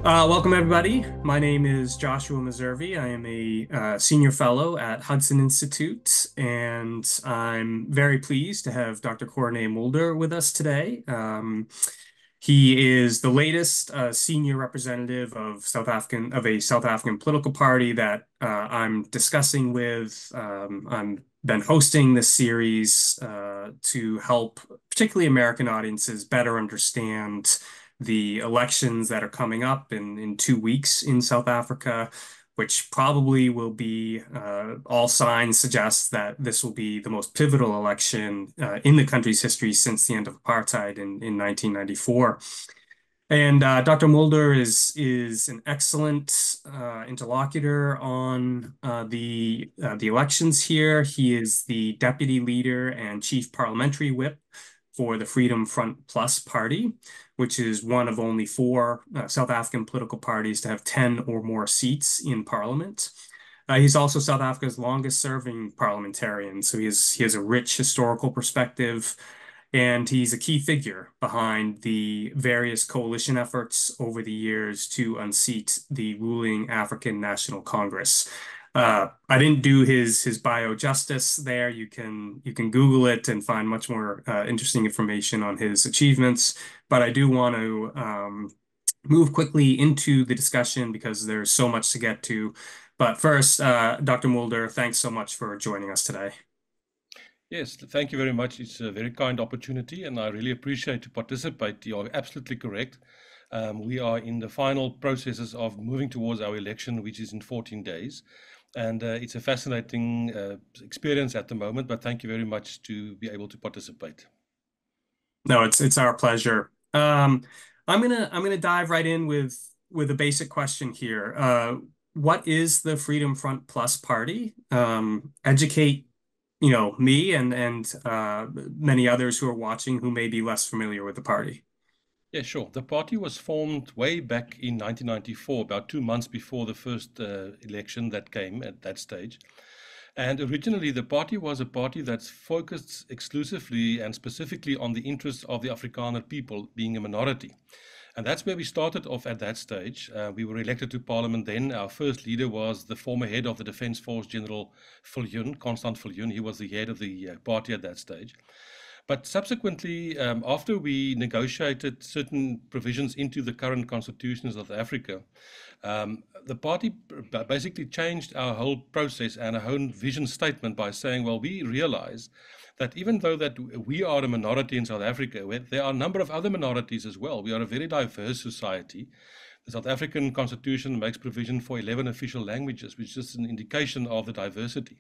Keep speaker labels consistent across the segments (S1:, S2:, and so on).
S1: Welcome, everybody. My name is Joshua Meservey. I am a senior fellow at Hudson Institute, and I'm very pleased to have Dr. Corné Mulder with us today. He is the latest senior representative of a South African political party that I'm discussing with. I'm been hosting this series to help particularly American audiences better understand the elections that are coming up in 2 weeks in South Africa, which probably will be, all signs suggest that this will be the most pivotal election in the country's history since the end of apartheid in 1994. And Dr. Mulder is an excellent interlocutor on the elections here. He is the deputy leader and chief parliamentary whip for the Freedom Front Plus party, which is one of only four South African political parties to have 10 or more seats in parliament. He's also South Africa's longest serving parliamentarian, so he has a rich historical perspective, and he's a key figure behind the various coalition efforts over the years to unseat the ruling African National Congress. I didn't do his bio justice there. You can Google it and find much more interesting information on his achievements. But I do want to move quickly into the discussion because there's so much to get to. But first, Dr. Mulder, thanks so much for joining us today.
S2: Yes, thank you very much. It's a very kind opportunity, and I really appreciate to participate. You're absolutely correct. We are in the final processes of moving towards our election, which is in 14 days. And it's a fascinating experience at the moment, but thank you very much to be able to participate.
S1: No, it's our pleasure. I'm gonna dive right in with a basic question here. What is the Freedom Front Plus party? Educate me and many others who are watching who may be less familiar with the party.
S2: Yeah, sure. The party was formed way back in 1994, about 2 months before the first election that came at that stage. And originally, the party was a party that's focused exclusively and specifically on the interests of the Afrikaner people being a minority. And that's where we started off at that stage. We were elected to parliament then. Our first leader was the former head of the Defence Force, General Viljoen, Constant Viljoen. He was the head of the party at that stage. But subsequently, after we negotiated certain provisions into the current constitution of South Africa, the party basically changed our whole process and our own vision statement by saying, well, we realize that even though that we are a minority in South Africa, there are a number of other minorities as well. We are a very diverse society. The South African Constitution makes provision for 11 official languages, which is an indication of the diversity.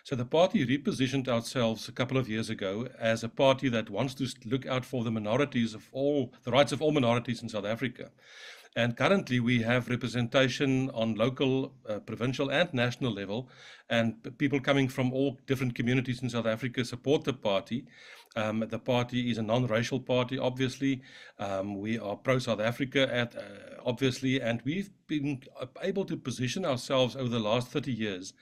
S2: So the party repositioned ourselves a couple of years ago as a party that wants to look out for the rights of all minorities in South Africa. And currently we have representation on local, provincial and national level, and people coming from all different communities in South Africa support the party. The party is a non-racial party, obviously. We are pro-South Africa, obviously, and we've been able to position ourselves over the last 30 years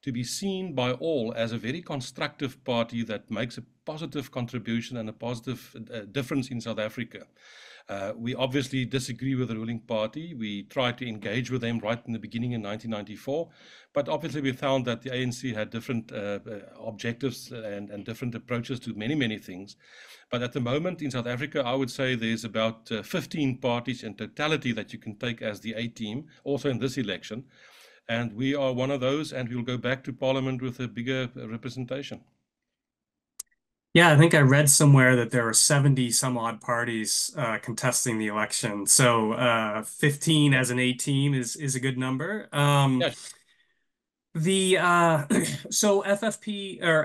S2: to be seen by all as a very constructive party that makes a positive contribution and a positive difference in South Africa. We obviously disagree with the ruling party. We tried to engage with them right in the beginning in 1994, but obviously we found that the ANC had different objectives and different approaches to many, many things. But at the moment in South Africa, I would say there's about 15 parties in totality that you can take as the A team, also in this election. And we are one of those, and we'll go back to Parliament with a bigger representation.
S1: Yeah, I think I read somewhere that there are 70 some odd parties contesting the election. So 15 as an A team is a good number.
S2: Yeah,
S1: The so FFP or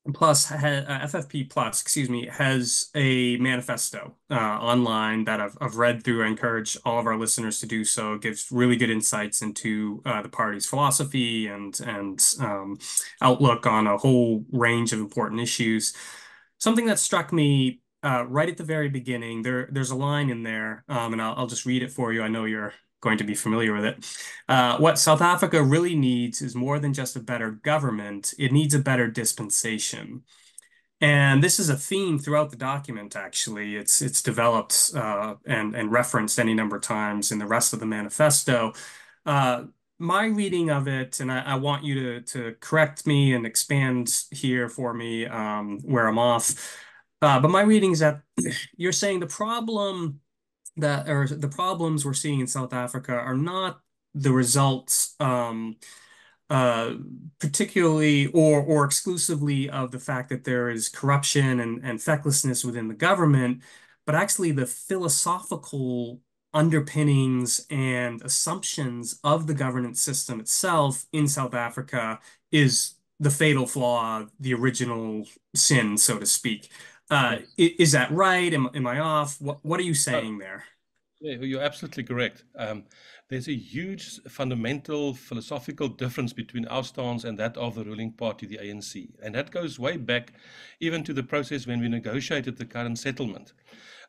S1: FFP Plus, excuse me, has a manifesto online that I've read through. I encourage all of our listeners to do so. It gives really good insights into the party's philosophy and outlook on a whole range of important issues. Something that struck me right at the very beginning, there's a line in there, and I'll just read it for you. I know you're going to be familiar with it. What South Africa really needs is more than just a better government. It needs a better dispensation. And this is a theme throughout the document, actually. It's developed and referenced any number of times in the rest of the manifesto. Uh, my reading of it, and I want you to correct me and expand here for me where I'm off. But my reading is that you're saying the problem that or the problems we're seeing in South Africa are not the results uh, particularly or exclusively of the fact that there is corruption and fecklessness within the government, but actually the philosophical underpinnings and assumptions of the governance system itself in South Africa is the fatal flaw, the original sin, so to speak.
S2: Yes.
S1: Is that right? Am I off? What are you
S2: Uh,
S1: saying there?
S2: Yeah, you're absolutely correct. There's a huge fundamental philosophical difference between our stance and that of the ruling party, the ANC. And that goes way back even to the process when we negotiated the current settlement.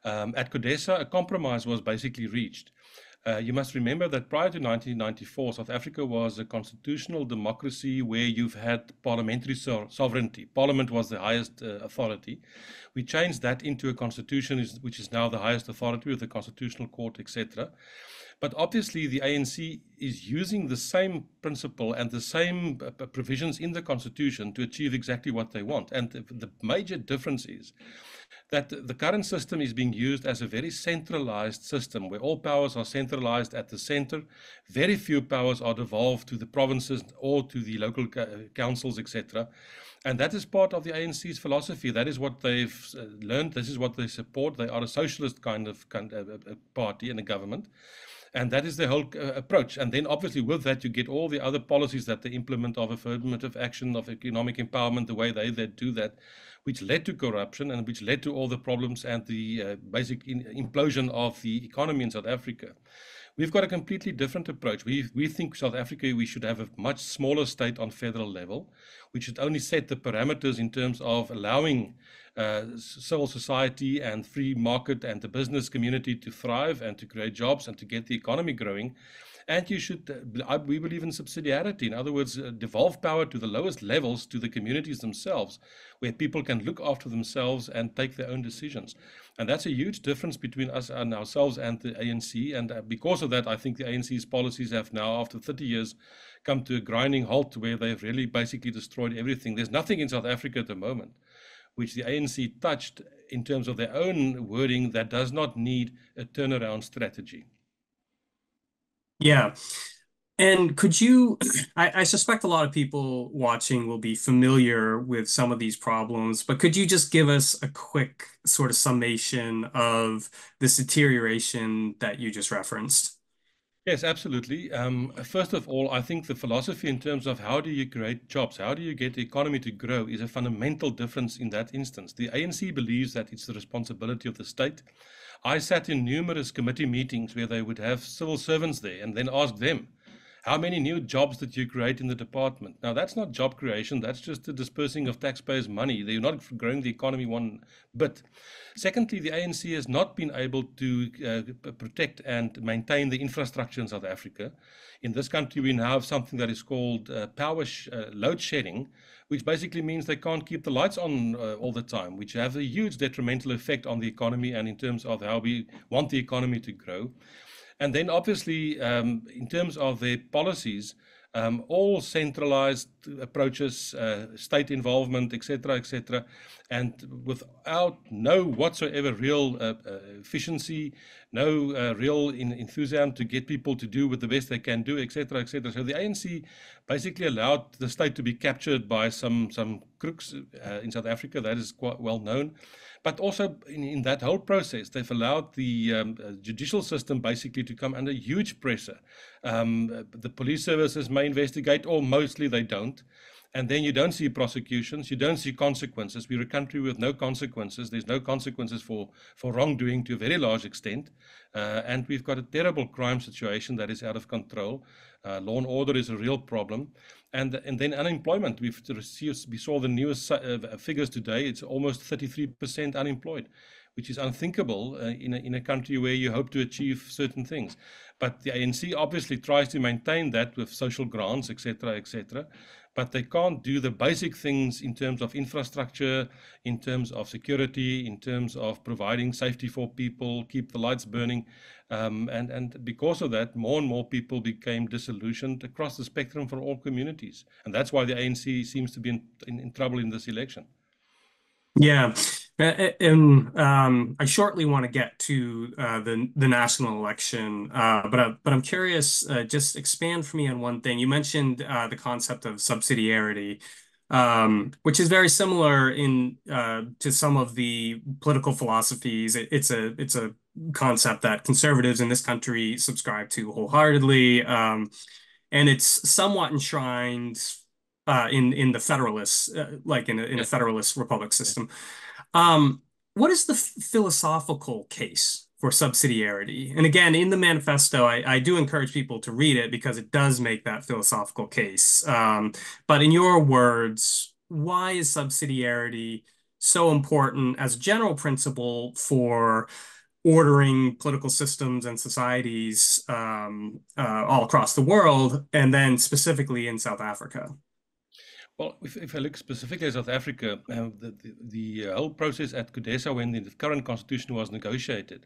S2: At CODESA, a compromise was basically reached. You must remember that prior to 1994, South Africa was a constitutional democracy where you've had parliamentary sovereignty. Parliament was the highest authority. We changed that into a constitution, which is now the highest authority with the constitutional court, etc. But obviously, the ANC is using the same principle and the same provisions in the constitution to achieve exactly what they want. And the major difference is that the current system is being used as a very centralized system where all powers are centralized at the center. Very few powers are devolved to the provinces or to the local councils, etc. And that is part of the ANC's philosophy. That is what they've learned. This is what they support. They are a socialist kind of party in the government. And that is the whole approach. And then obviously with that, you get all the other policies that they implement of affirmative action, of economic empowerment, the way they do that, which led to corruption and which led to all the problems and the basic implosion of the economy in South Africa. We've got a completely different approach. We think South Africa, we should have a much smaller state on federal level. We should only set the parameters in terms of allowing civil society and free market and the business community to thrive and to create jobs and to get the economy growing. And you should, we believe in subsidiarity. In other words, devolve power to the lowest levels to the communities themselves, where people can look after themselves and take their own decisions. And that's a huge difference between us and ourselves and the ANC. And because of that, I think the ANC's policies have now, after 30 years, come to a grinding halt where they've really basically destroyed everything. There's nothing in South Africa at the moment which the ANC touched in terms of their own wording that does not need a turnaround strategy.
S1: Yeah. And could you, I suspect a lot of people watching will be familiar with some of these problems, but could you just give us a quick sort of summation of this deterioration that you just referenced?
S2: Yes, absolutely. First of all, I think the philosophy in terms of how do you create jobs, how do you get the economy to grow is a fundamental difference in that instance. The ANC believes that it's the responsibility of the state. I sat in numerous committee meetings where they would have civil servants there and then ask them, how many new jobs did you create in the department? Now, that's not job creation. That's just the dispersing of taxpayers' money. They're not growing the economy one bit. Secondly, the ANC has not been able to protect and maintain the infrastructure in South Africa. In this country, we now have something that is called load shedding, which basically means they can't keep the lights on all the time, which have a huge detrimental effect on the economy and in terms of how we want the economy to grow. And then obviously, in terms of their policies, all centralized approaches, state involvement, etc., and without no whatsoever real efficiency, no real enthusiasm to get people to do what the best they can do, etc. So the ANC basically allowed the state to be captured by some crooks in South Africa. That is quite well known. But also in that whole process, they've allowed the judicial system basically to come under huge pressure. The police services may investigate, or mostly they don't. And then you don't see prosecutions, you don't see consequences. We're a country with no consequences. There's no consequences for wrongdoing to a very large extent. And we've got a terrible crime situation that is out of control. Law and order is a real problem. And then unemployment. We saw the newest figures today. It's almost 33% unemployed, which is unthinkable in a country where you hope to achieve certain things. But the ANC obviously tries to maintain that with social grants, etc., etc. But they can't do the basic things in terms of infrastructure, in terms of security, in terms of providing safety for people, keep the lights burning. And because of that, more and more people became disillusioned across the spectrum for all communities. And that's why the ANC seems to be in trouble in this election.
S1: Yeah, and I shortly want to get to the national election, but I'm curious. Just expand for me on one thing. You mentioned the concept of subsidiarity, which is very similar in to some of the political philosophies. It's a concept that conservatives in this country subscribe to wholeheartedly, and it's somewhat enshrined in the federalist, like in a
S2: Yeah.
S1: federalist republic
S2: Yeah.
S1: system. What is the philosophical case for subsidiarity? And again, in the manifesto, I do encourage people to read it because it does make that philosophical case. But in your words, why is subsidiarity so important as a general principle for ordering political systems and societies all across the world, and then specifically in South Africa?
S2: Well, if I look specifically at South Africa, the whole process at CODESA when the current constitution was negotiated,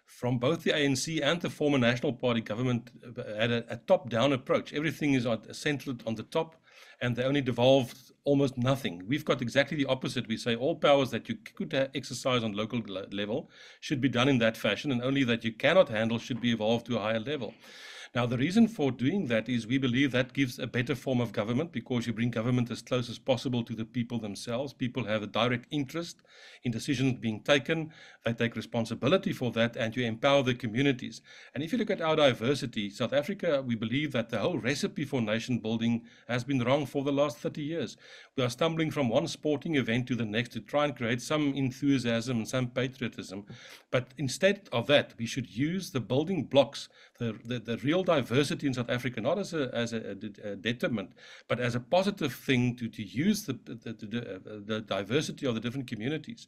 S2: from both the ANC and the former National Party government had a top-down approach. Everything is centered on the top, and they only devolved almost nothing. We've got exactly the opposite. We say all powers that you could exercise on local level should be done in that fashion, and only that you cannot handle should be evolved to a higher level. Now, the reason for doing that is we believe that gives a better form of government because you bring government as close as possible to the people themselves. People have a direct interest in decisions being taken. They take responsibility for that, and you empower the communities. And if you look at our diversity, South Africa, we believe that the whole recipe for nation building has been wrong for the last 30 years. We are stumbling from one sporting event to the next to try and create some enthusiasm and some patriotism. But instead of that, we should use the building blocks, the real diversity in South Africa, not as a detriment, but as a positive thing to use the diversity of the different communities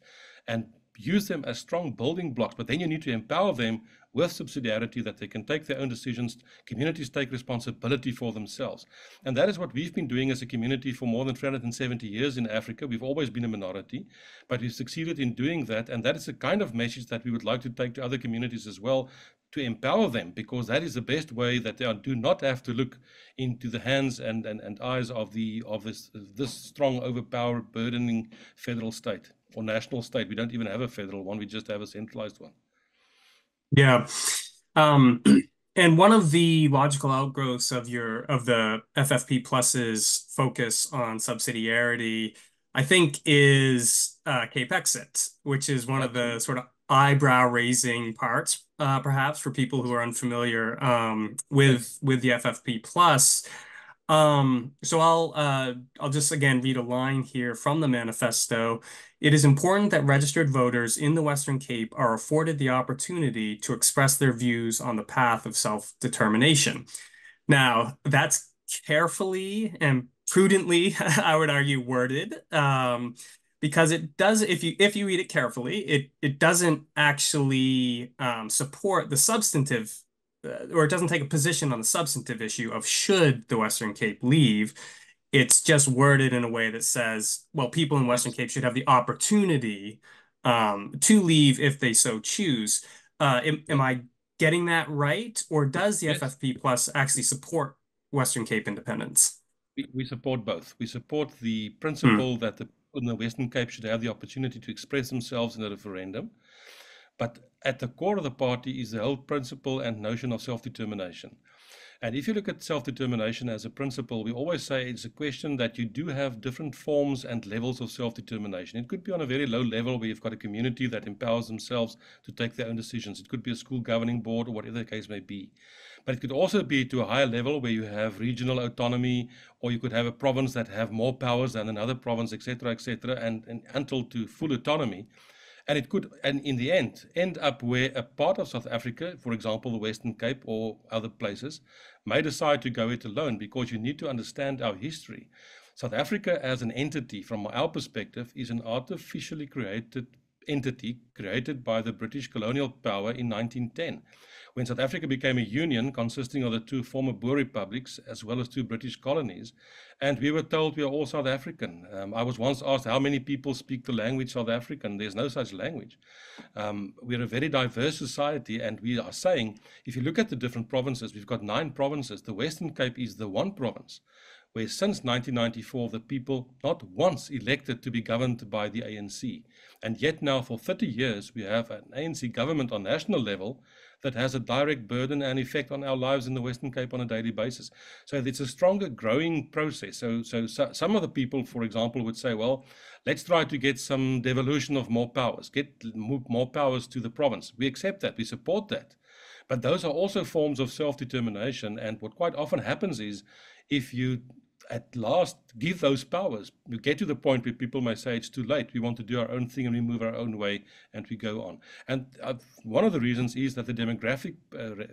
S2: and use them as strong building blocks. But then you need to empower them with subsidiarity that they can take their own decisions. Communities take responsibility for themselves. And that is what we've been doing as a community for more than 370 years in Africa. We've always been a minority, but we've succeeded in doing that. And that is the kind of message that we would like to take to other communities as well, to empower them, because that is the best way that they do not have to look into the hands and eyes of this strong, overpowered, burdening federal state or national state. We don't even have a federal one; we just have a centralized one.
S1: Yeah. Um, and one of the logical outgrowths of the FFP Plus's focus on subsidiarity, I think, is Cape Exit, which is one of the
S2: Absolutely.
S1: sort of eyebrow-raising parts, perhaps for people who are unfamiliar
S2: Yeah.
S1: with the FFP Plus. So I'll just again read a line here from the manifesto. It is important that registered voters in the Western Cape are afforded the opportunity to express their views on the path of self-determination. Now, that's carefully and prudently, I would argue, worded, because it does, if you read it carefully, it doesn't actually support the substantive, or it doesn't take a position on the substantive issue of should the Western Cape leave. It's just worded in a way that says, well, people in Western
S2: Yes.
S1: Cape should have the opportunity to leave if they so choose. Am
S2: Yeah.
S1: I getting that right? Or does the
S2: Yes.
S1: FFP Plus actually support Western Cape independence?
S2: We support both. We support the
S1: Hmm.
S2: principle that the people in the Western Cape should have the opportunity to express themselves in a referendum. But at the core of the party is the whole principle and notion of self-determination. And if you look at self-determination as a principle, we always say it's a question that you do have different forms and levels of self-determination. It could be on a very low level where you've got a community that empowers themselves to take their own decisions. It could be a school governing board or whatever the case may be. But it could also be to a higher level where you have regional autonomy, or you could have a province that have more powers than another province, etc., and until to full autonomy. And it could, and in the end up where a part of South Africa, for example, the Western Cape or other places, may decide to go it alone, because you need to understand our history. South Africa as an entity, from our perspective, is an artificially created entity created by the British colonial power in 1910, when South Africa became a union consisting of the two former Boer republics as well as two British colonies. And we were told we are all South African. I was once asked how many people speak the language South African. There's no such language. We're a very diverse society, and we are saying, if you look at the different provinces, we've got 9 provinces. The Western Cape is the one province where since 1994 the people not once elected to be governed by the ANC. And yet now for 30 years we have an ANC government on national level that has a direct burden and effect on our lives in the Western Cape on a daily basis. So it's a stronger growing process. So some of the people, for example, would say, well, let's try to get some devolution of more powers, get more powers to the province. We accept that, we support that. But those are also forms of self-determination. And what quite often happens is if you at last give those powers, you get to the point where people may say it's too late. We want to do our own thing and we move our own way and we go on. And one of the reasons is that the demographic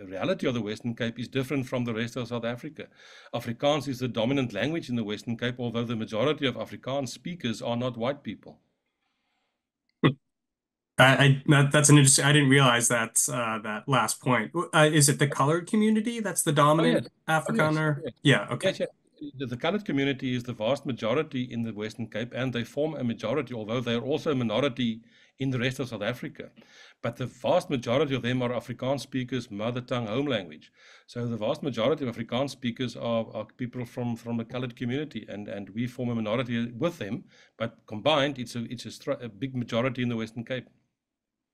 S2: reality of the Western Cape is different from the rest of South Africa. Afrikaans is the dominant language in the Western Cape, although the majority of Afrikaans speakers are not white people.
S1: That's an interesting. I didn't realize that that last point. Is it the colored community that's the
S2: Oh, yes.
S1: dominant
S2: Oh, yes.
S1: Afrikaner?
S2: Yes.
S1: Yeah. Okay.
S2: Yes, yes. The colored community is the vast majority in the Western Cape, and they form a majority, although they are also a minority in the rest of South Africa. But the vast majority of them are Afrikaans speakers, mother tongue, home language. So the vast majority of Afrikaans speakers are people from the colored community, and we form a minority with them. But combined, it's a big majority in the Western Cape.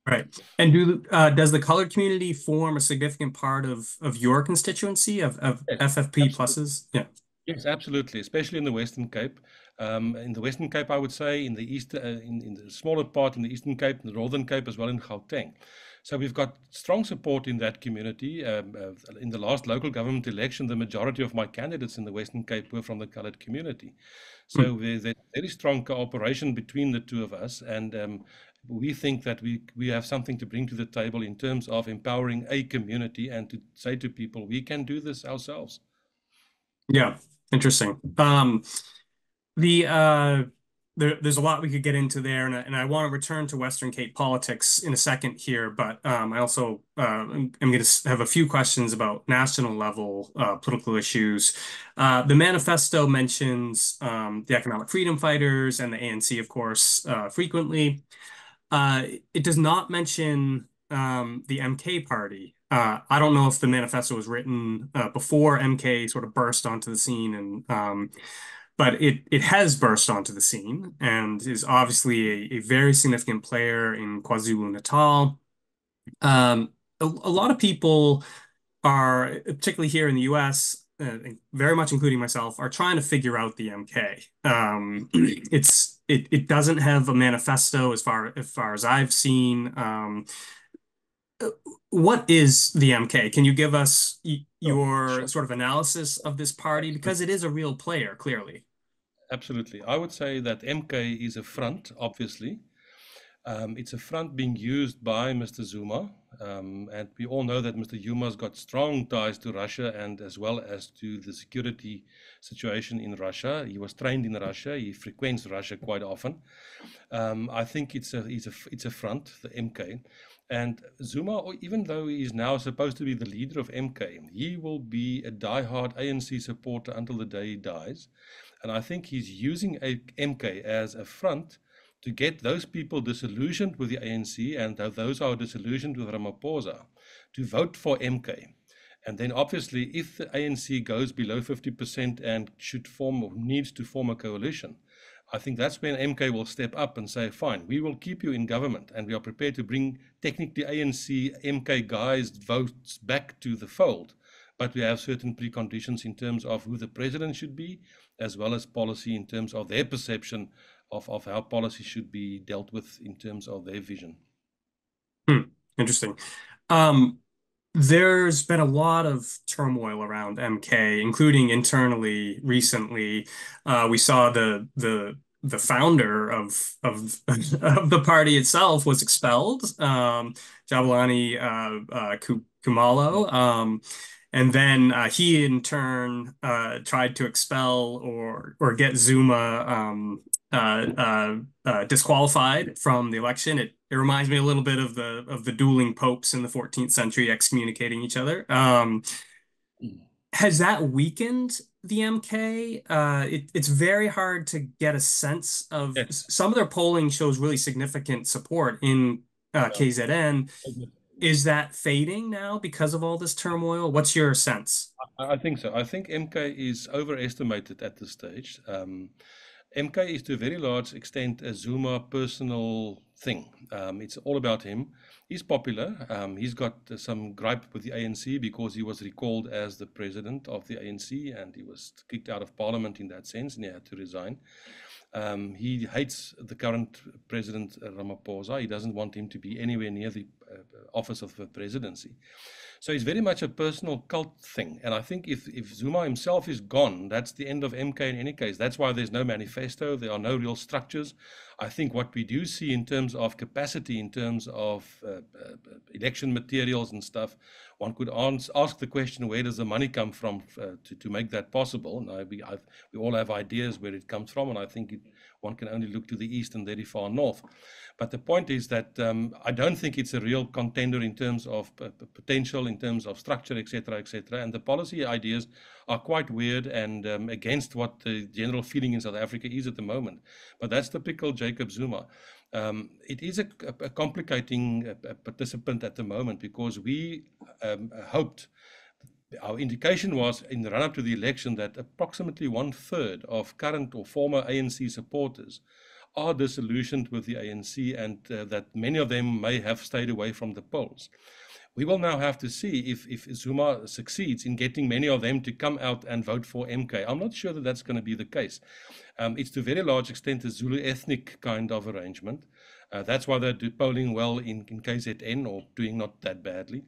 S1: Right. And does the colored community form a significant part of your constituency of
S2: Yes,
S1: FFP
S2: absolutely.
S1: pluses? Yeah.
S2: Yes, absolutely, especially in the Western Cape. In the Western Cape, I would say, in the east, in the smaller part in the Eastern Cape, in the Northern Cape, as well in Gauteng. So we've got strong support in that community. In the last local government election, the majority of my candidates in the Western Cape were from the colored community. So there's a very strong cooperation between the two of us, and we think that we have something to bring to the table in terms of empowering a community and to say to people, we can do this ourselves.
S1: Yeah. Interesting. The there's a lot we could get into there, and I want to return to Western Cape politics in a second here, but I also am going to have a few questions about national level political issues. The manifesto mentions the economic freedom fighters and the ANC, of course, frequently. It does not mention the MK party. I don't know if the manifesto was written before MK sort of burst onto the scene, and but it has burst onto the scene and is obviously a very significant player in KwaZulu-Natal. A lot of people are, particularly here in the US, very much including myself, are trying to figure out the MK. It doesn't have a manifesto as far as I've seen. What is the MK? Can you give us
S2: Oh,
S1: your
S2: sure.
S1: sort of analysis of this party? Because
S2: Absolutely.
S1: it is a real player, clearly.
S2: Absolutely. I would say that MK is a front, obviously. It's a front being used by Mr. Zuma. And we all know that Mr. Zuma's got strong ties to Russia and as well as to the security situation in Russia. He was trained in Russia. He frequents Russia quite often. I think it's a front, the MK. And Zuma, even though he is now supposed to be the leader of MK, he will be a die-hard ANC supporter until the day he dies. And I think he's using MK as a front to get those people disillusioned with the ANC and those who are disillusioned with Ramaphosa to vote for MK. And then obviously, if the ANC goes below 50% and should form or needs to form a coalition, I think that's when MK will step up and say, fine, we will keep you in government and we are prepared to bring technically ANC, MK guys' votes back to the fold. But we have certain preconditions in terms of who the president should be, as well as policy in terms of their perception of how policy should be dealt with in terms of their vision.
S1: Hmm, interesting. Um, there's been a lot of turmoil around MK, including internally recently. We saw the founder of of the party itself was expelled, Jabulani Kumalo. And then he in turn tried to expel or get Zuma disqualified from the election. It reminds me a little bit of the dueling popes in the 14th century excommunicating each other.
S2: Mm.
S1: Has that weakened the MK? It's very hard to get a sense of
S2: Yes.
S1: some of their polling shows really significant support in
S2: Yeah.
S1: KZN. Is that fading now because of all this turmoil? What's your sense?
S2: I think so. I think MK is overestimated at this stage. MK is to a very large extent a Zuma personal thing. It's all about him. He's popular. He's got some gripe with the ANC because he was recalled as the president of the ANC and he was kicked out of parliament in that sense and he had to resign. He hates the current president Ramaphosa. He doesn't want him to be anywhere near the office of the presidency. So it's very much a personal cult thing. And I think if Zuma himself is gone, that's the end of MK in any case. That's why there's no manifesto. There are no real structures. I think what we do see in terms of capacity, in terms of election materials and stuff, one could ask the question, where does the money come from to make that possible? And we all have ideas where it comes from, and I think one can only look to the east and very far north. But the point is that I don't think it's a real contender in terms of potential, in terms of structure, etc., etc. And the policy ideas are quite weird and against what the general feeling in South Africa is at the moment. But that's typical Jacob Zuma. It is a complicating participant at the moment because we hoped, our indication was in the run-up to the election that approximately 1/3 of current or former ANC supporters are disillusioned with the ANC and that many of them may have stayed away from the polls. We will now have to see if Zuma succeeds in getting many of them to come out and vote for MK. I'm not sure that that's going to be the case. It's to a very large extent a Zulu ethnic kind of arrangement. That's why they're polling well in KZN or doing not that badly.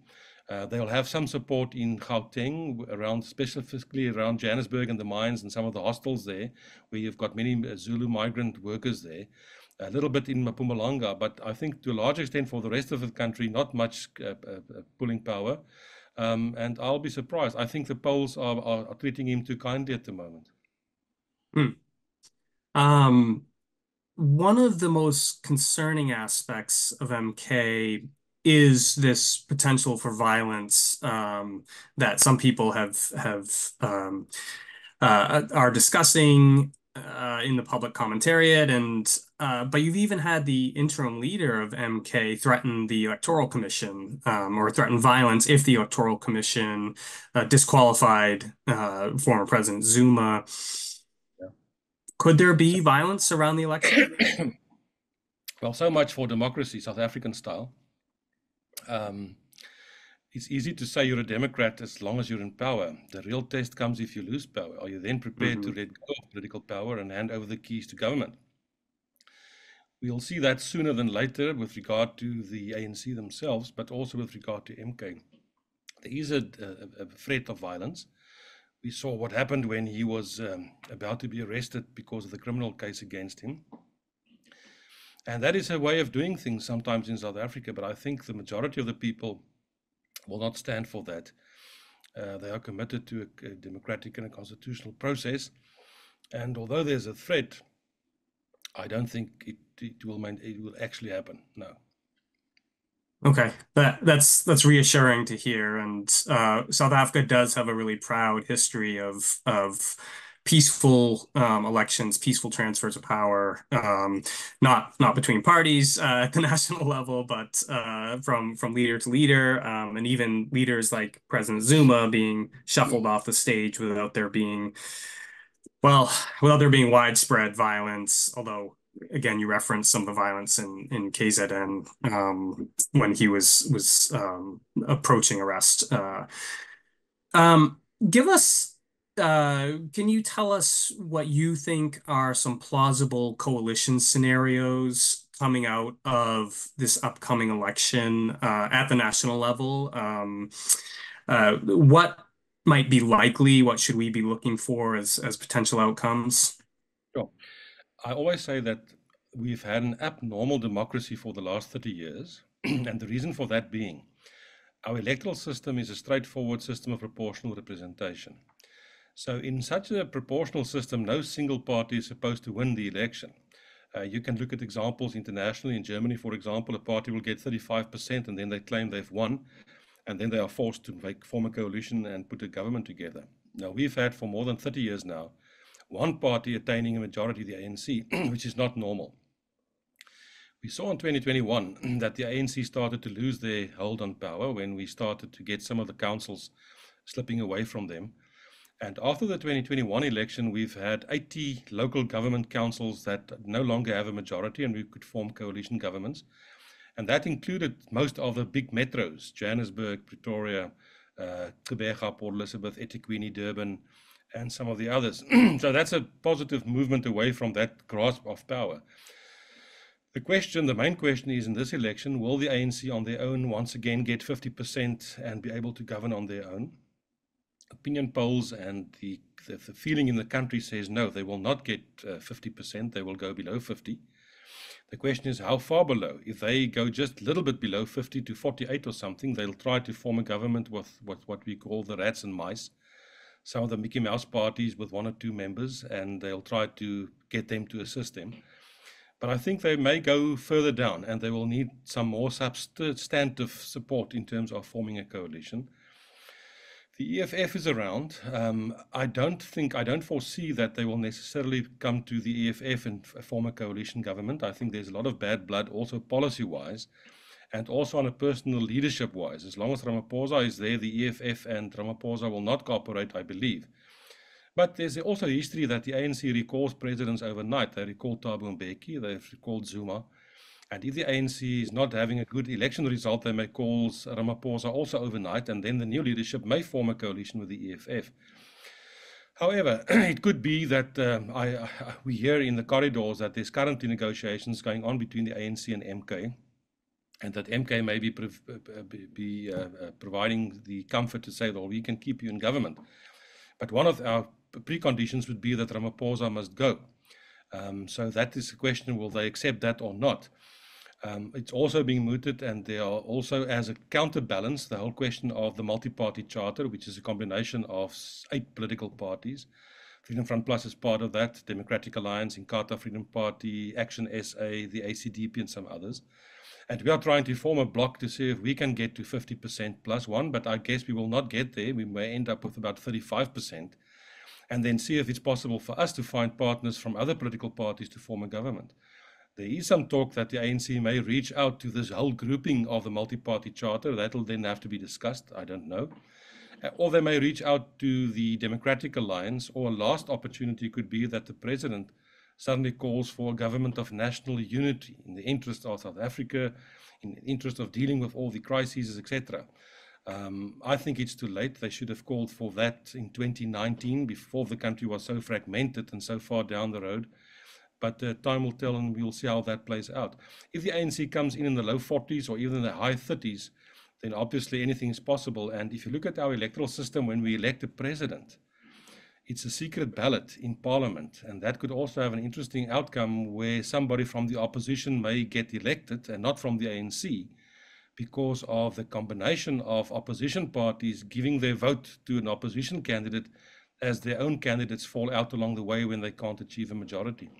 S2: They'll have some support in Gauteng, specifically around Johannesburg and the mines and some of the hostels there, where you've got many Zulu migrant workers there. A little bit in Mpumalanga, but I think to a large extent for the rest of the country, not much pulling power. And I'll be surprised. I think the polls are treating him too kindly at the moment.
S1: Hmm. Um, One of the most concerning aspects of MK is this potential for violence that some people are discussing in the public commentariat, and but you've even had the interim leader of MK threaten the Electoral Commission or threaten violence if the Electoral Commission disqualified former President Zuma.
S2: Yeah.
S1: Could there be violence around the election?
S2: Well, so much for democracy, South African style. It's easy to say you're a Democrat as long as you're in power. The real test comes if you lose power. Are you then prepared to let go of political power and hand over the keys to government? We'll see that sooner than later with regard to the ANC themselves, but also with regard to MK. There is a threat of violence. We saw what happened when he was about to be arrested because of the criminal case against him. And that is a way of doing things sometimes in South Africa, but I think the majority of the people will not stand for that. They are committed to a democratic and a constitutional process. And although there's a threat, I don't think it will actually happen. No.
S1: Okay, that's reassuring to hear. And South Africa does have a really proud history of peaceful elections, peaceful transfers of power, not between parties at the national level, but from leader to leader, and even leaders like President Zuma being shuffled off the stage without there being widespread violence, although again, you referenced some of the violence in KZN when he was approaching arrest. Um, give us, can you tell us what you think are some plausible coalition scenarios coming out of this upcoming election at the national level? What might be likely? What should we be looking for as potential outcomes?
S2: Sure. I always say that we've had an abnormal democracy for the last 30 years, and the reason for that being our electoral system is a straightforward system of proportional representation. So in such a proportional system, no single party is supposed to win the election. You can look at examples internationally. In Germany, for example, a party will get 35% and then they claim they've won, and then they are forced to form a coalition and put a government together. Now, we've had for more than 30 years now one party attaining a majority, the ANC, which is not normal. We saw in 2021 that the ANC started to lose their hold on power when we started to get some of the councils slipping away from them. And after the 2021 election, we've had 80 local government councils that no longer have a majority, and we could form coalition governments. And that included most of the big metros, Johannesburg, Pretoria, Gqeberha, Port Elizabeth, eThekwini, Durban, and some of the others. So that's a positive movement away from that grasp of power. The main question is in this election, will the ANC on their own once again get 50% and be able to govern on their own? Opinion polls and the feeling in the country says no, they will not get 50%, they will go below 50. The question is how far below. If they go just a little bit below 50 to 48 or something, they'll try to form a government with what we call the rats and mice, some of the Mickey Mouse parties with 1 or 2 members, and they'll try to get them to assist them. But I think they may go further down and they will need some more substantive support in terms of forming a coalition. The EFF is around. I don't foresee that they will necessarily come to the EFF and form a coalition government. I think there's a lot of bad blood also policy-wise and also on a personal leadership-wise. As long as Ramaphosa is there, the EFF and Ramaphosa will not cooperate, I believe. But there's also a history that the ANC recalls presidents overnight. They recall Thabo Mbeki, they've recalled Zuma. And if the ANC is not having a good election result, they may call Ramaphosa also overnight, and then the new leadership may form a coalition with the EFF. However, it could be that we hear in the corridors that there's currently negotiations going on between the ANC and MK, and that MK may be providing the comfort to say, well, we can keep you in government. But one of our preconditions would be that Ramaphosa must go. So that is the question, will they accept that or not? It's also being mooted, and there are also, as a counterbalance, the whole question of the multi-party charter, which is a combination of 8 political parties. Freedom Front Plus is part of that, Democratic Alliance, Inkatha Freedom Party, Action SA, the ACDP, and some others. And we are trying to form a bloc to see if we can get to 50% plus 1, but I guess we will not get there. We may end up with about 35%, and then see if it's possible for us to find partners from other political parties to form a government. There is some talk that the ANC may reach out to this whole grouping of the multi-party charter. That will then have to be discussed. I don't know. Or they may reach out to the Democratic Alliance, or a last opportunity could be that the president suddenly calls for a government of national unity in the interest of South Africa, in the interest of dealing with all the crises, etc. I think it's too late. They should have called for that in 2019 before the country was so fragmented and so far down the road. But time will tell, and we'll see how that plays out. If the ANC comes in the low 40s or even in the high 30s, then obviously anything is possible. And if you look at our electoral system, when we elect a president, it's a secret ballot in parliament. And that could also have an interesting outcome where somebody from the opposition may get elected and not from the ANC, because of the combination of opposition parties giving their vote to an opposition candidate as their own candidates fall out along the way when they can't achieve a majority.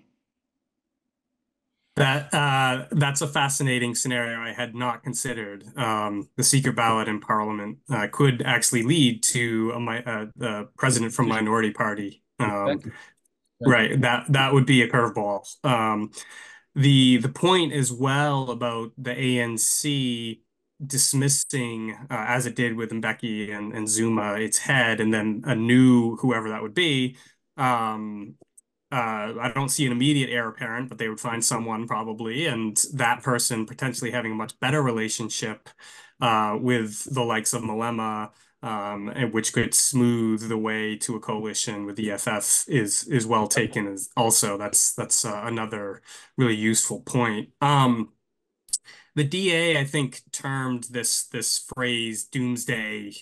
S1: That's a fascinating scenario I had not considered. The secret ballot in Parliament could actually lead to a president from minority party.
S2: Exactly.
S1: Right. That would be a curveball. The point as well about the ANC dismissing, as it did with Mbeki and Zuma, its head, and then a new whoever that would be. I don't see an immediate heir apparent, but they would find someone probably, and that person potentially having a much better relationship with the likes of Malema, which could smooth the way to a coalition with the EFF is well taken. As also, that's another really useful point. The DA, I think, termed this phrase doomsday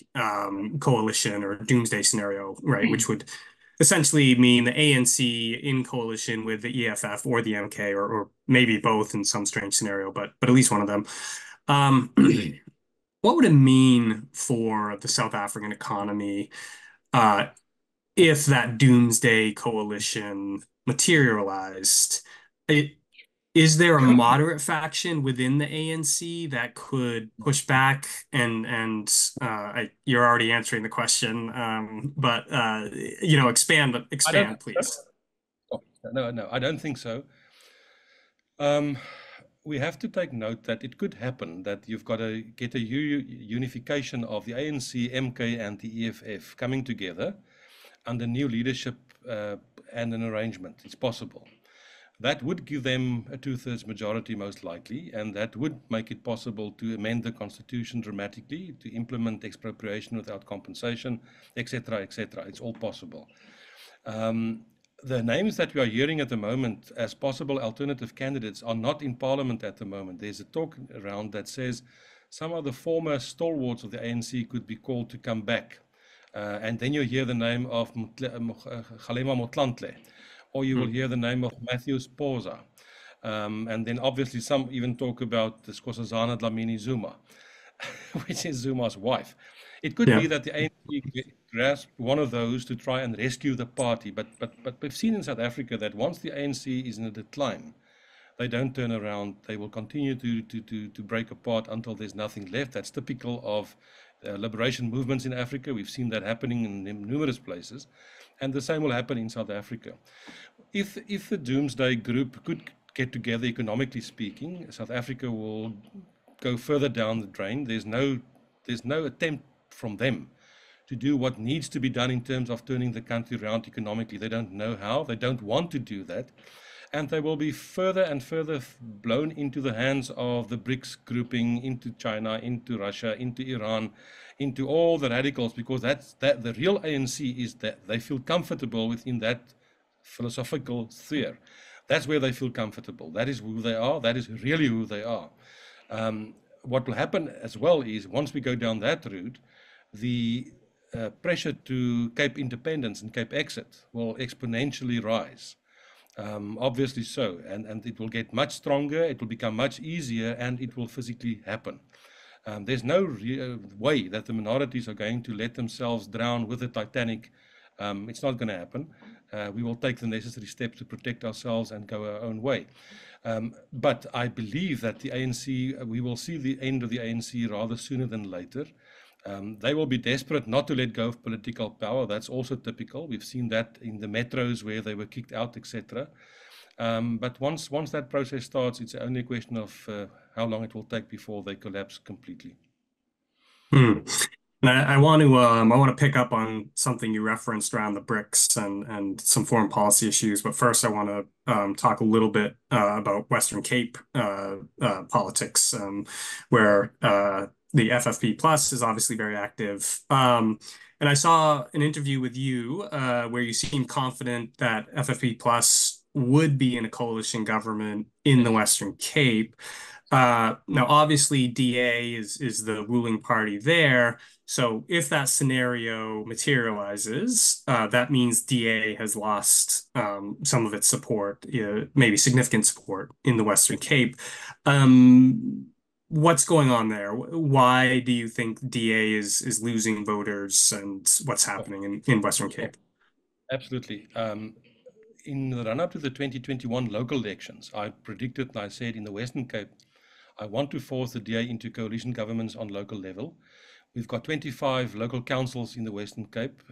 S1: coalition or doomsday scenario, right, which would essentially mean the ANC in coalition with the EFF or the MK, or maybe both in some strange scenario, but at least one of them. What would it mean for the South African economy if that doomsday coalition materialized? Is there a moderate faction within the ANC that could push back you're already answering the question, but
S2: I don't
S1: expand,
S2: think so.
S1: please.
S2: Oh, no, no, I don't think so. Um, we have to take note that it could happen that you've got to get a unification of the ANC, MK, and the EFF coming together under new leadership and an arrangement. It's possible. That would give them a two-thirds majority most likely, and that would make it possible to amend the constitution dramatically, to implement expropriation without compensation, etc., etc. It's all possible. The names that we are hearing at the moment as possible alternative candidates are not in parliament at the moment. There's a talk around that says some of the former stalwarts of the ANC could be called to come back. And then you hear the name of Kgalema Motlantle, or you will
S1: Hmm.
S2: hear the name of Matthew Sposa. And then obviously some even talk about the Nkosazana Dlamini Zuma, which is Zuma's wife. It could be
S1: Yeah.
S2: that the ANC grasp one of those to try and rescue the party, but we've seen in South Africa that once the ANC is in a decline, they don't turn around. They will continue to break apart until there's nothing left. That's typical of liberation movements in Africa. We've seen that happening in numerous places, and the same will happen in South Africa. If the Doomsday Group could get together, economically speaking, South Africa will go further down the drain. There's no attempt from them to do what needs to be done in terms of turning the country around economically. They don't know how, they don't want to do that. And they will be further and further blown into the hands of the BRICS grouping, into China, into Russia, into Iran, into all the radicals, because that the real ANC is that they feel comfortable within that philosophical sphere. That's where they feel comfortable. That is who they are. That is really who they are. What will happen as well is once we go down that route, the pressure to Cape independence and Cape exit will exponentially rise. Obviously so, and it will get much stronger, it will become much easier, and it will physically happen. There's no way that the minorities are going to let themselves drown with the Titanic. It's not going to happen. We will take the necessary steps to protect ourselves and go our own way. But I believe that the ANC, we will see the end of the ANC rather sooner than later. They will be desperate not to let go of political power. That's also typical. We've seen that in the metros where they were kicked out, etc. But once that process starts, it's only a question of how long it will take before they collapse completely.
S1: Hmm. And I want to pick up on something you referenced around the BRICS and some foreign policy issues. But first, I want to talk a little bit about Western Cape politics, where the FFP Plus is obviously very active. And I saw an interview with you where you seemed confident that FFP Plus would be in a coalition government in the
S2: Yes.
S1: Western Cape. Now, obviously, DA is the ruling party there. So if that scenario materializes, that means DA has lost some of its support, maybe significant support in the Western Cape. What's going on there? Why do you think DA is losing voters, and what's
S2: Oh,
S1: happening in Western
S2: oh,
S1: Cape?
S2: absolutely. In the run-up to the 2021 local elections, I predicted and I said in the Western Cape, I want to force the DA into coalition governments on local level. We've got 25 local councils in the Western Cape.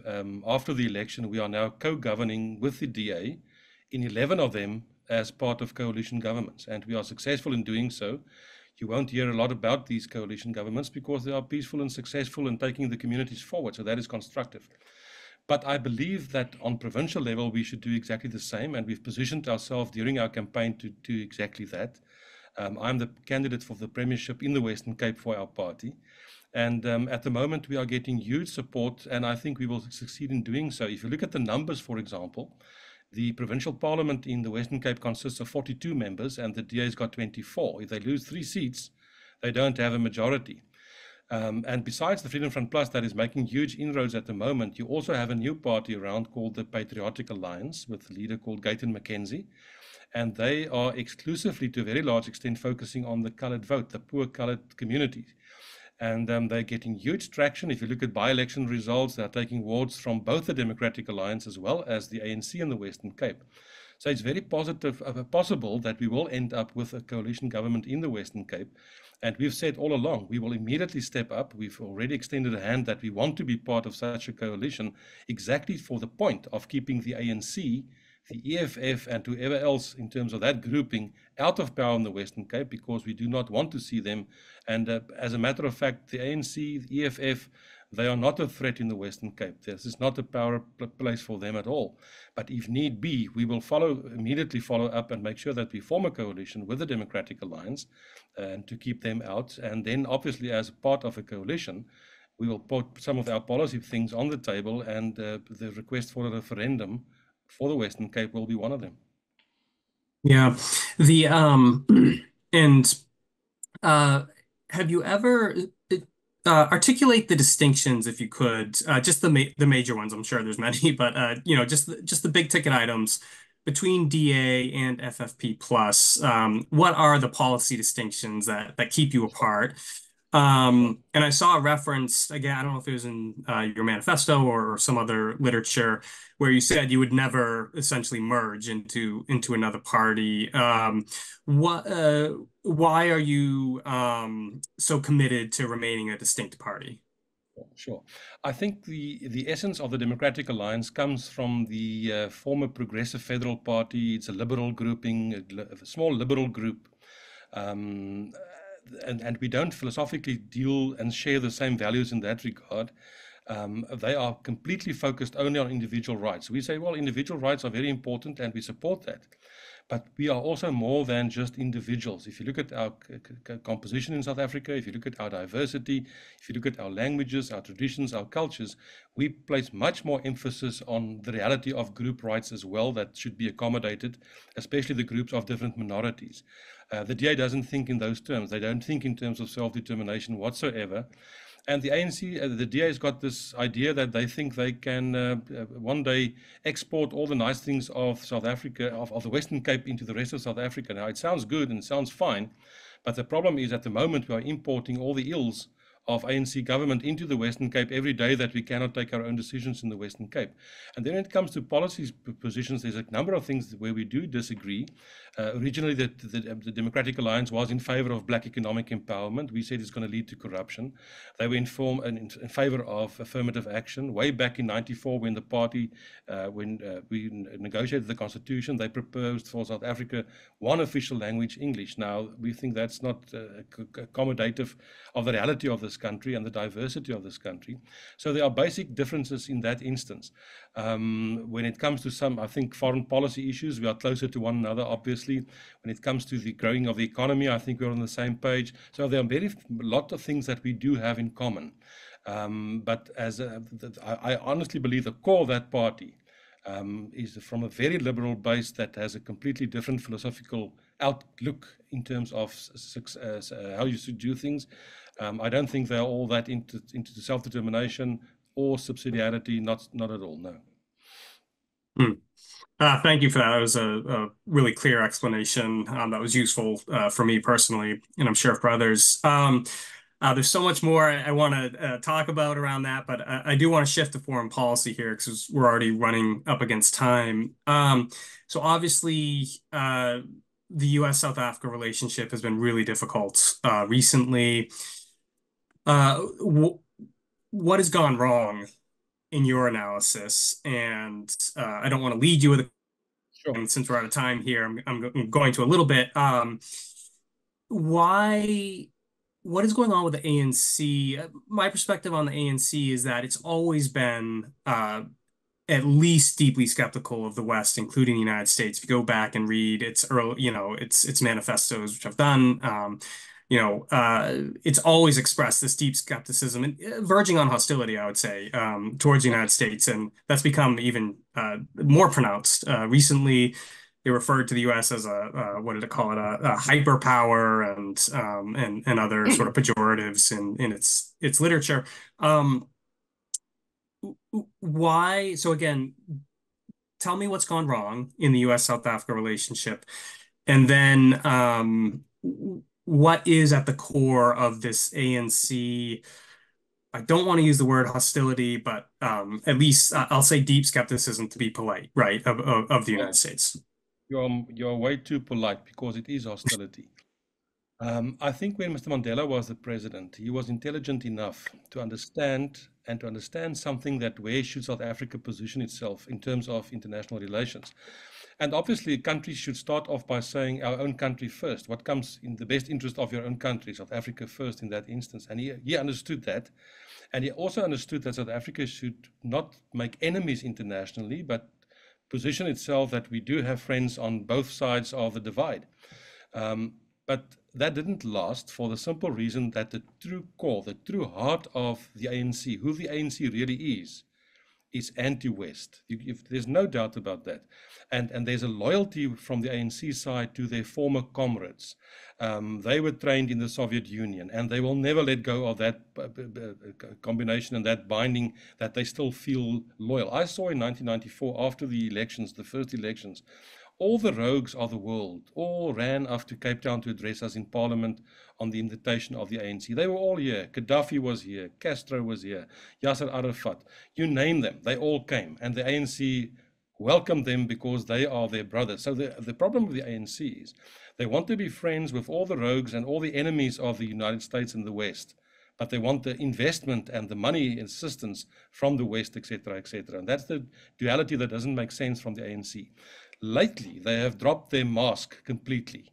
S2: After the election, we are now co-governing with the DA in 11 of them as part of coalition governments, and we are successful in doing so. You won't hear a lot about these coalition governments because they are peaceful and successful in taking the communities forward, so that is constructive. But I believe that on provincial level, we should do exactly the same, and we've positioned ourselves during our campaign to do exactly that. I'm the candidate for the premiership in the Western Cape for our party. And at the moment, we are getting huge support, and I think we will succeed in doing so. If you look at the numbers, for example, the provincial parliament in the Western Cape consists of 42 members, and the DA's got 24. If they lose 3 seats, they don't have a majority. And besides the Freedom Front Plus that is making huge inroads at the moment, you also have a new party around called the Patriotic Alliance with a leader called Gayton McKenzie. And they are exclusively, to a very large extent, focusing on the colored vote, the poor colored communities. And they're getting huge traction. If you look at by-election results, they're taking wards from both the Democratic Alliance as well as the ANC in the Western Cape. So it's very positive, possible that we will end up with a coalition government in the Western Cape. And we've said all along, we will immediately step up. We've already extended a hand that we want to be part of such a coalition, exactly for the point of keeping the ANC, the EFF, and whoever else in terms of that grouping out of power in the Western Cape, because we do not want to see them. And as a matter of fact, the ANC, the EFF, they are not a threat in the Western Cape. This is not a power place for them at all. But if need be, we will immediately follow up and make sure that we form a coalition with the Democratic Alliance and to keep them out. And then obviously as part of a coalition, we will put some of our policy things on the table, and the request for a referendum for the Western Cape will be one of them.
S1: Yeah. The and uh have you ever articulate the distinctions if you could, just the major ones. I'm sure there's many, but just the big ticket items between DA and FFP plus. What are the policy distinctions that keep you apart? And I saw a reference again. I don't know if it was in your manifesto or some other literature where you said you would never essentially merge into another party. What? Why are you so committed to remaining a distinct party?
S2: Sure. I think the essence of the Democratic Alliance comes from the former Progressive Federal Party. It's a liberal grouping, a small liberal group. Um, and we don't philosophically deal and share the same values in that regard. They are completely focused only on individual rights. We say, well, individual rights are very important and we support that. But we are also more than just individuals. If you look at our composition in South Africa, if you look at our diversity, if you look at our languages, our traditions, our cultures, we place much more emphasis on the reality of group rights as well that should be accommodated, especially the groups of different minorities. The DA doesn't think in those terms. They don't think in terms of self-determination whatsoever. And the ANC, the DA has got this idea that they think they can one day export all the nice things of South Africa, of the Western Cape, into the rest of South Africa. Now, it sounds good and sounds fine, but the problem is at the moment we are importing all the ills of ANC government into the Western Cape every day that we cannot take our own decisions in the Western Cape. And then when it comes to policy positions, there's a number of things where we do disagree. Originally, the Democratic Alliance was in favor of black economic empowerment. We said it's going to lead to corruption. They were in favor of affirmative action. Way back in '94, when the party, when we negotiated the constitution, they proposed for South Africa one official language, English. Now, we think that's not accommodative of the reality of this country and the diversity of this country. So there are basic differences in that instance. When it comes to some, I think, foreign policy issues, we are closer to one another, obviously. When it comes to the growing of the economy, I think we're on the same page. So there are a lot of things that we do have in common. But I honestly believe the core of that party is from a very liberal base that has a completely different philosophical outlook in terms of how you should do things. I don't think they're all that into self-determination or subsidiarity, not at all, no.
S1: Hmm. Thank you for that. It was a really clear explanation that was useful for me personally, and I'm sure for others. There's so much more I want to talk about around that, but I do want to shift to foreign policy here because we're already running up against time. So obviously, the U.S.-South Africa relationship has been really difficult recently. What has gone wrong in your analysis? And I don't want to lead you with a
S2: Sure.
S1: and since we're out of time here, I'm going to a little bit. Why, what is going on with the ANC? My perspective on the ANC is that it's always been at least deeply skeptical of the West, including the United States. If you go back and read its early, its manifestos, which I've done, it's always expressed this deep skepticism and verging on hostility, I would say, towards the United States, and that's become even more pronounced. Recently, they referred to the U.S. as a what did it call it, a hyperpower, and other sort of pejoratives in its literature. Why? So again, tell me what's gone wrong in the U.S.-South Africa relationship, and then what is at the core of this ANC? I don't want to use the word hostility, but at least I'll say deep skepticism to be polite, right, of the United States.
S2: you're way too polite because it is hostility. I think when Mr. Mandela was the president, he was intelligent enough to understand something that where should South Africa position itself in terms of international relations. And obviously, countries should start off by saying our own country first. What comes in the best interest of your own country, South Africa first in that instance. And he understood that. And he also understood that South Africa should not make enemies internationally, but position itself that we do have friends on both sides of the divide. But that didn't last for the simple reason that the true core, the true heart of the ANC, who the ANC really is anti-West. There's no doubt about that. And there's a loyalty from the ANC side to their former comrades. They were trained in the Soviet Union, and they will never let go of that combination and that binding that they still feel loyal. I saw in 1994, after the elections, the first elections, all the rogues of the world all ran off to Cape Town to address us in Parliament on the invitation of the ANC. They were all here. Gaddafi was here. Castro was here. Yasser Arafat. You name them. They all came. And the ANC welcomed them because they are their brothers. So the problem with the ANC is they want to be friends with all the rogues and all the enemies of the United States and the West. But they want the investment and the money assistance from the West, etc., etc. And that's the duality that doesn't make sense from the ANC. Lately, they have dropped their mask completely.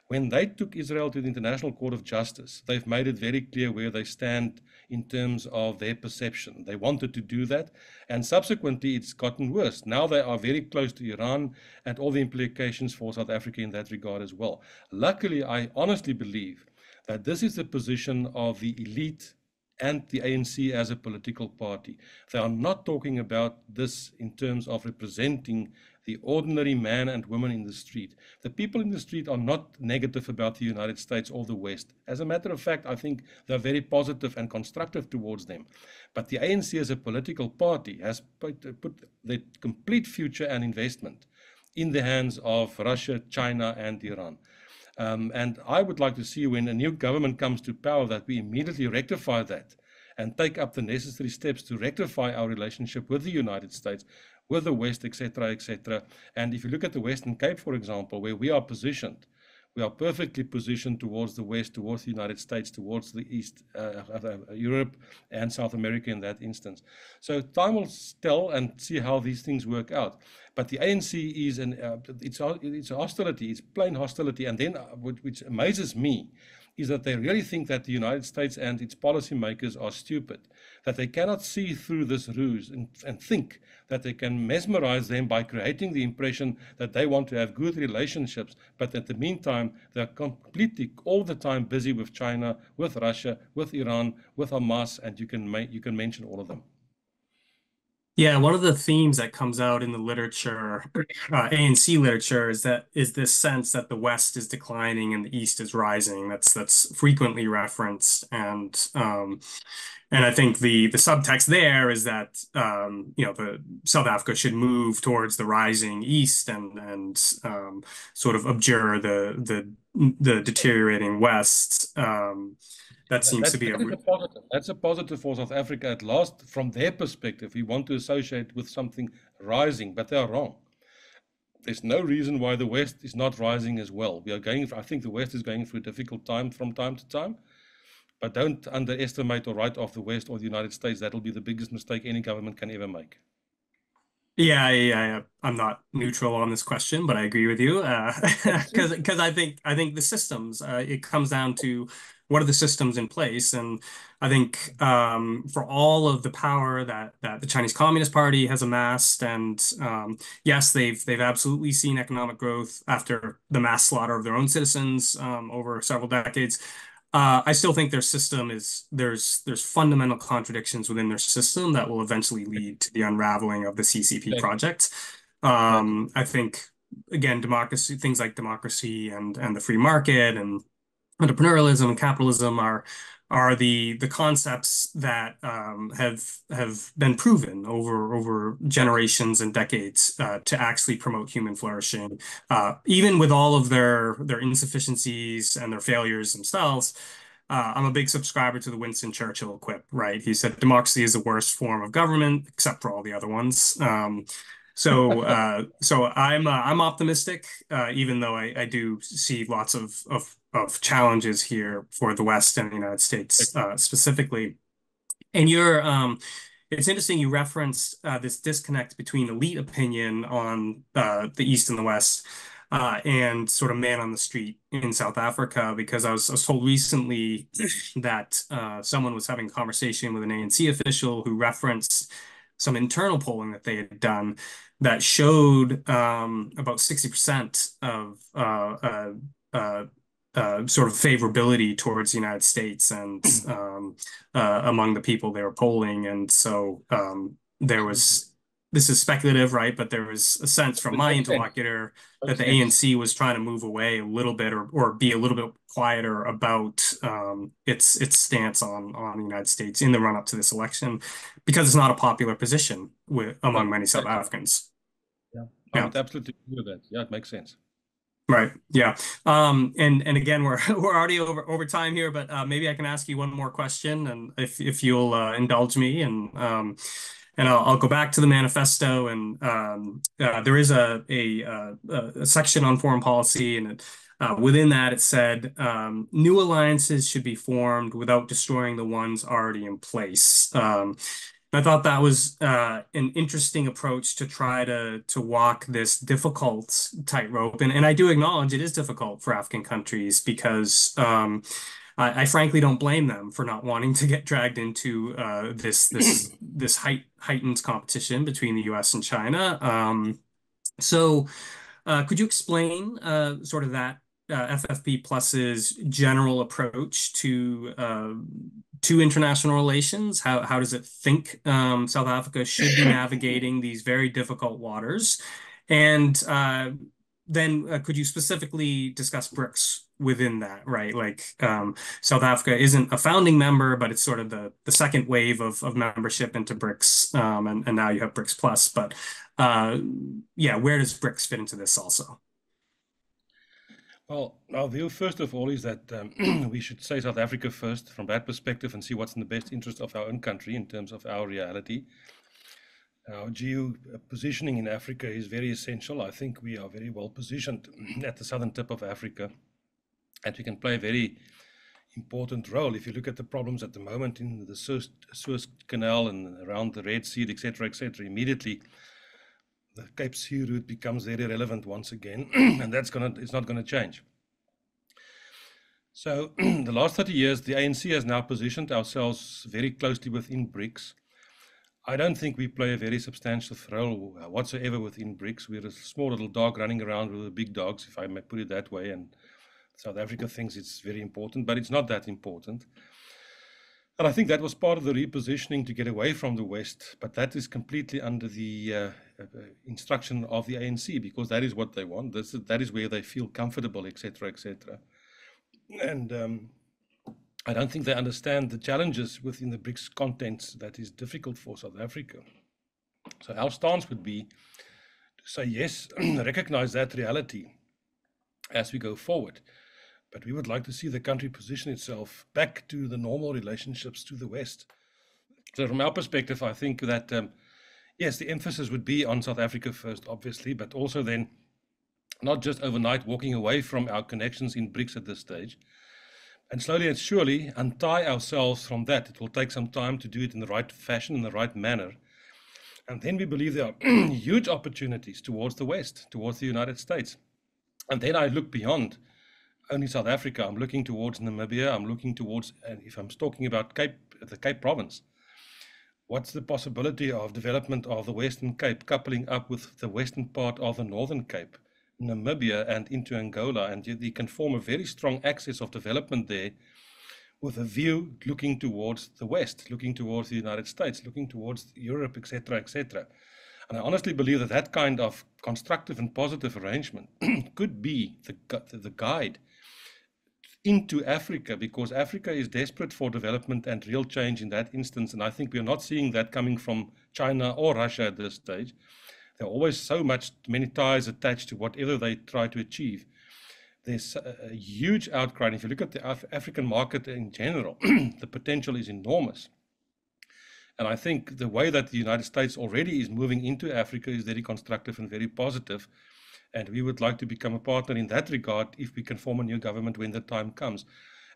S2: When they took Israel to the International Court of Justice, they've made it very clear where they stand in terms of their perception. They wanted to do that, and subsequently it's gotten worse. Now they are very close to Iran and all the implications for South Africa in that regard as well. Luckily, I honestly believe that this is the position of the elite and the ANC as a political party. They are not talking about this in terms of representing the ordinary man and woman in the street. The people in the street are not negative about the United States or the West. As a matter of fact, I think they're very positive and constructive towards them. But the ANC as a political party has put their complete future and investment in the hands of Russia, China, and Iran. And I would like to see when a new government comes to power that we immediately rectify that and take up the necessary steps to rectify our relationship with the United States, with the West, etc., etc. And if you look at the Western Cape, for example, where we are positioned, we are perfectly positioned towards the West, towards the United States, towards the East, Europe and South America in that instance. So time will tell and see how these things work out. But the ANC is it's hostility, it's plain hostility. And then which amazes me is that they really think that the United States and its policymakers are stupid, that they cannot see through this ruse and think that they can mesmerize them by creating the impression that they want to have good relationships, but at the meantime, they're completely all the time busy with China, with Russia, with Iran, with Hamas, and you can mention all of them.
S1: Yeah, one of the themes that comes out in the literature, ANC literature, is this sense that the West is declining and the East is rising. That's frequently referenced, and I think the subtext there is that the South Africa should move towards the rising East and sort of abjure the deteriorating West. That seems to be
S2: That is a positive. That's a positive for South Africa at last. From their perspective, we want to associate with something rising, but they are wrong. There's no reason why the West is not rising as well. I think the West is going through a difficult time from time to time, but don't underestimate or write off the West or the United States. That'll be the biggest mistake any government can ever make.
S1: Yeah, I'm not neutral on this question, but I agree with you. Because I think the systems, it comes down to what are the systems in place, and I think for all of the power that the Chinese Communist Party has amassed, and yes, they've absolutely seen economic growth after the mass slaughter of their own citizens over several decades. I still think their system there's fundamental contradictions within their system that will eventually lead to the unraveling of the CCP
S2: Exactly.
S1: project.
S2: Exactly.
S1: I think again, democracy, things like democracy and the free market and entrepreneurialism and capitalism are the concepts that have been proven over generations and decades to actually promote human flourishing, even with all of their insufficiencies and their failures themselves. I'm a big subscriber to the Winston Churchill quip, right? He said democracy is the worst form of government, except for all the other ones. So I'm optimistic, even though I do see lots of challenges here for the West and the United States specifically. And it's interesting you referenced this disconnect between elite opinion on the East and the West and sort of man on the street in South Africa, because I was told recently that someone was having a conversation with an ANC official who referenced some internal polling that they had done that showed about 60% of uh, sort of favorability towards the United States and among the people they were polling. And so there
S2: Absolutely.
S1: was, this is speculative, right? But there was a sense from
S2: It
S1: my
S2: makes sense.
S1: interlocutor that
S2: Makes
S1: the
S2: sense.
S1: ANC was trying to move away a little bit or be a little bit quieter about its stance on the United States in the run up to this election because it's not a popular position
S2: No,
S1: among many South
S2: exactly.
S1: Africans.
S2: Yeah. I
S1: Yeah.
S2: would absolutely agree with that. Yeah, it makes sense.
S1: Right. Yeah. And again, we're we're already over time here, but maybe I can ask you one more question, and if you'll indulge me, and I'll go back to the manifesto, and there is a section on foreign policy, and within that it said new alliances should be formed without destroying the ones already in place. I thought that was an interesting approach to try to walk this difficult tightrope, and I do acknowledge it is difficult for African countries because I frankly don't blame them for not wanting to get dragged into this heightened competition between the U.S. and China. So, could you explain sort of that FFP Plus's general approach to international relations? How does it think South Africa should be navigating these very difficult waters? And then could you specifically discuss BRICS within that, right? Like South Africa isn't a founding member, but it's sort of the second wave of membership into BRICS, and now you have BRICS Plus. But uh, yeah, where does BRICS fit into this also?
S2: Well, our view, first of all, is that we should say South Africa first from that perspective and see what's in the best interest of our own country in terms of our reality. Our geo positioning in Africa is very essential. I think we are very well positioned at the southern tip of Africa, and we can play a very important role. If you look at the problems at the moment in the Suez Canal and around the Red Sea, etc., immediately the Cape Sea route becomes very relevant once again, and it's not gonna change. So the last 30 years, the ANC has now positioned ourselves very closely within BRICS. I don't think we play a very substantial role whatsoever within BRICS. We're a small little dog running around with the big dogs, if I may put it that way, and South Africa thinks it's very important, but it's not that important. And I think that was part of the repositioning to get away from the West, but that is completely under the instruction of the ANC because that is what they want. That is where they feel comfortable, etc., etc. And I don't think they understand the challenges within the BRICS contents that is difficult for South Africa. So our stance would be to say yes, recognize that reality as we go forward. But we would like to see the country position itself back to the normal relationships to the West. So from our perspective, I think that, yes, the emphasis would be on South Africa first, obviously, but also then not just overnight walking away from our connections in BRICS at this stage, and slowly and surely untie ourselves from that. It will take some time to do it in the right fashion, in the right manner. And then we believe there are huge opportunities towards the West, towards the United States. And then I look beyond only South Africa. I'm looking towards Namibia. I'm looking towards, and if I'm talking about the Cape Province, what's the possibility of development of the Western Cape coupling up with the western part of the Northern Cape, Namibia, and into Angola? And you can form a very strong axis of development there with a view looking towards the West, looking towards the United States, looking towards Europe, etc., etc. And I honestly believe that that kind of constructive and positive arrangement could be the guide into Africa, because Africa is desperate for development and real change in that instance. And I think we are not seeing that coming from China or Russia at this stage. There are always many ties attached to whatever they try to achieve. There's a huge outcry. And if you look at the African market in general, the potential is enormous. And I think the way that the United States already is moving into Africa is very constructive and very positive. And we would like to become a partner in that regard if we can form a new government when the time comes.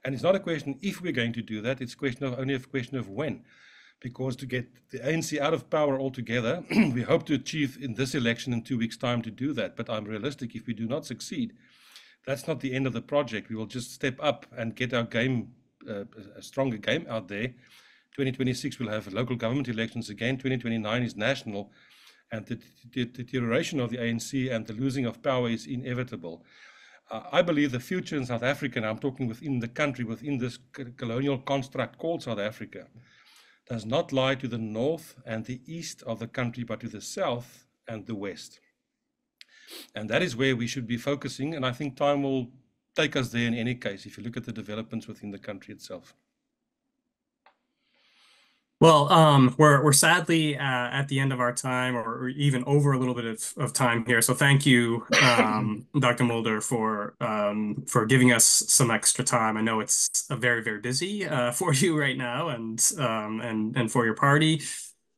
S2: And it's not a question if we're going to do that, it's only a question of when. Because to get the ANC out of power altogether, we hope to achieve in this election in 2 weeks' time to do that. But I'm realistic, if we do not succeed, that's not the end of the project. We will just step up and get our game, a stronger game out there. 2026 we'll have local government elections again. 2029 is national, and the deterioration of the ANC and the losing of power is inevitable. I believe the future in South Africa, and I'm talking within the country, within this colonial construct called South Africa, does not lie to the north and the east of the country, but to the south and the west. And that is where we should be focusing, and I think time will take us there in any case, if you look at the developments within the country itself.
S1: Well, we're sadly at the end of our time, or even over a little bit of time here. So thank you, Dr. Mulder, for giving us some extra time. I know it's a very busy for you right now, and for your party.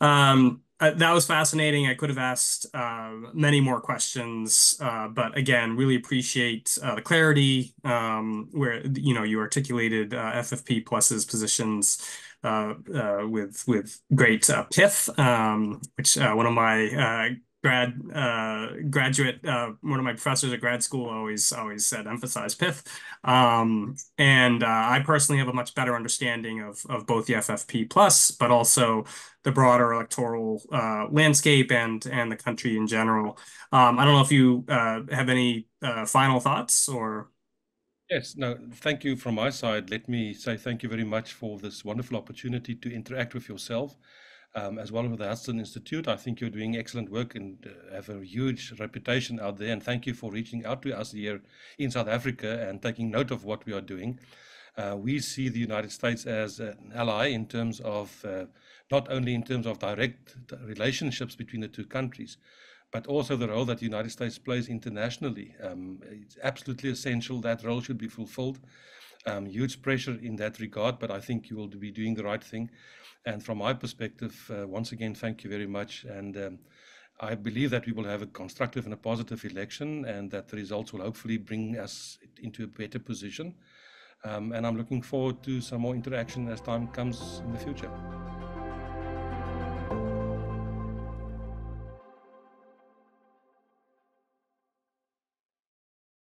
S1: That was fascinating. I could have asked many more questions, but again, really appreciate the clarity where you articulated FFP Plus's positions with great pith, which one of my one of my professors at grad school always said emphasize pith. And I personally have a much better understanding of both the FFP plus, but also the broader electoral landscape and the country in general. I don't know if you have any final thoughts or.
S2: Yes, no, thank you from my side. Let me say thank you very much for this wonderful opportunity to interact with yourself, as well as with the Hudson Institute. I think you're doing excellent work and have a huge reputation out there. And thank you for reaching out to us here in South Africa and taking note of what we are doing. We see the United States as an ally in terms of, not only in terms of direct relationships between the two countries, but also the role that the United States plays internationally. It's absolutely essential that role should be fulfilled. Huge pressure in that regard, but I think you will be doing the right thing. And from my perspective, once again, thank you very much. And I believe that we will have a constructive and a positive election, and that the results will hopefully bring us into a better position. And I'm looking forward to some more interaction as time comes in the future.